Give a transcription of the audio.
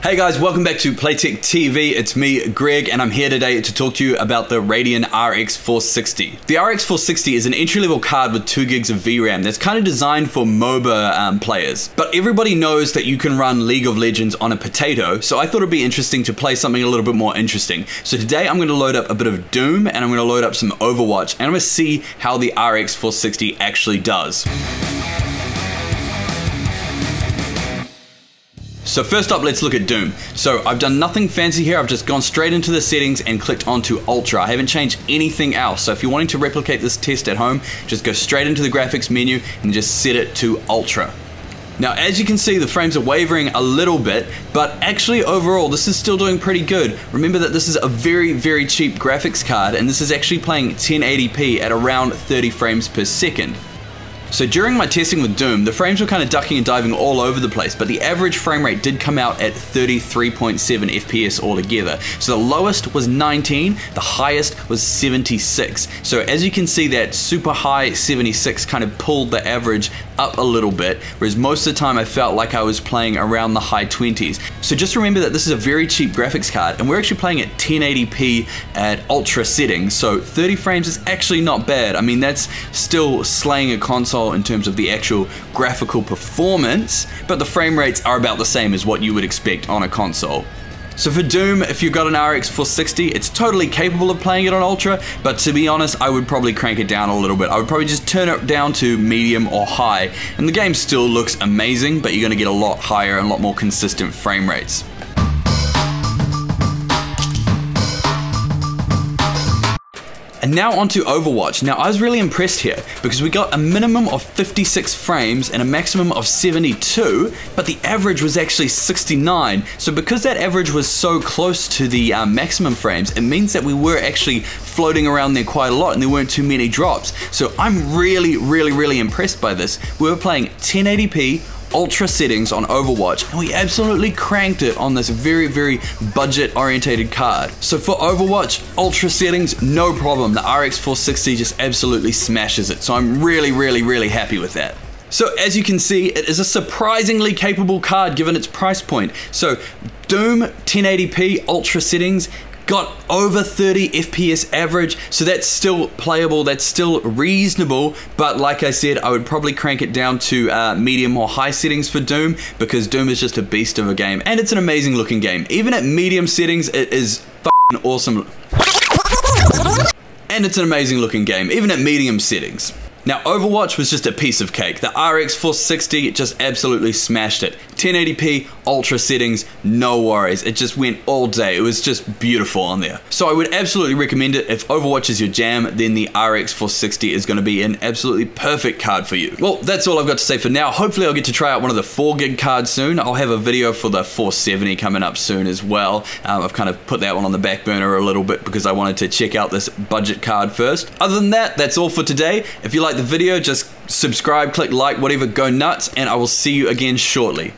Hey guys, welcome back to Playtech TV. It's me, Greg, and I'm here today to talk to you about the RADEON RX460. The RX460 is an entry-level card with 2 gigs of VRAM that's kind of designed for MOBA players. But everybody knows that you can run League of Legends on a potato, so I thought it'd be interesting to play something a little bit more interesting. So today I'm going to load up a bit of Doom, and I'm going to load up some Overwatch, and I'm going to see how the RX460 actually does. So first up, let's look at Doom. So I've done nothing fancy here. I've just gone straight into the settings and clicked onto Ultra. I haven't changed anything else. So if you're wanting to replicate this test at home, just go straight into the graphics menu and just set it to Ultra. Now, as you can see, the frames are wavering a little bit, but actually overall, this is still doing pretty good. Remember that this is a very, very cheap graphics card, and this is actually playing 1080p at around 30 frames per second. So during my testing with Doom, the frames were kind of ducking and diving all over the place, but the average frame rate did come out at 33.7 FPS altogether. So the lowest was 19, the highest was 76. So as you can see, that super high 76 kind of pulled the average up a little bit, whereas most of the time I felt like I was playing around the high 20s. So just remember that this is a very cheap graphics card, and we're actually playing at 1080p at ultra settings, so 30 frames is actually not bad. I mean, that's still slaying a console in terms of the actual graphical performance, but the frame rates are about the same as what you would expect on a console. So for Doom, if you've got an RX460, it's totally capable of playing it on Ultra, but to be honest, I would probably crank it down a little bit. I would probably just turn it down to medium or high, and the game still looks amazing, but you're going to get a lot higher and a lot more consistent frame rates. And now onto Overwatch. Now I was really impressed here because we got a minimum of 56 frames and a maximum of 72, but the average was actually 69. So because that average was so close to the maximum frames, it means that we were actually floating around there quite a lot and there weren't too many drops. So I'm really impressed by this. We were playing 1080p ultra settings on Overwatch, and we absolutely cranked it on this very budget orientated card. So for Overwatch, ultra settings, no problem. The RX460 just absolutely smashes it. So I'm really happy with that. So as you can see, it is a surprisingly capable card given its price point. So Doom 1080p ultra settings got over 30 FPS average, so that's still playable, that's still reasonable, but like I said, I would probably crank it down to medium or high settings for Doom, because Doom is just a beast of a game, and it's an amazing looking game. Even at medium settings, it is f***ing awesome. And it's an amazing looking game, even at medium settings. Now Overwatch was just a piece of cake. The RX460 just absolutely smashed it. 1080p, ultra settings, no worries. It just went all day. It was just beautiful on there. So I would absolutely recommend it. If Overwatch is your jam, then the RX460 is going to be an absolutely perfect card for you. Well, that's all I've got to say for now. Hopefully I'll get to try out one of the 4 gig cards soon. I'll have a video for the 470 coming up soon as well. I've kind of put that one on the back burner a little bit because I wanted to check out this budget card first. Other than that, that's all for today. If you like the video, just subscribe, click like, whatever, go nuts, and I will see you again shortly.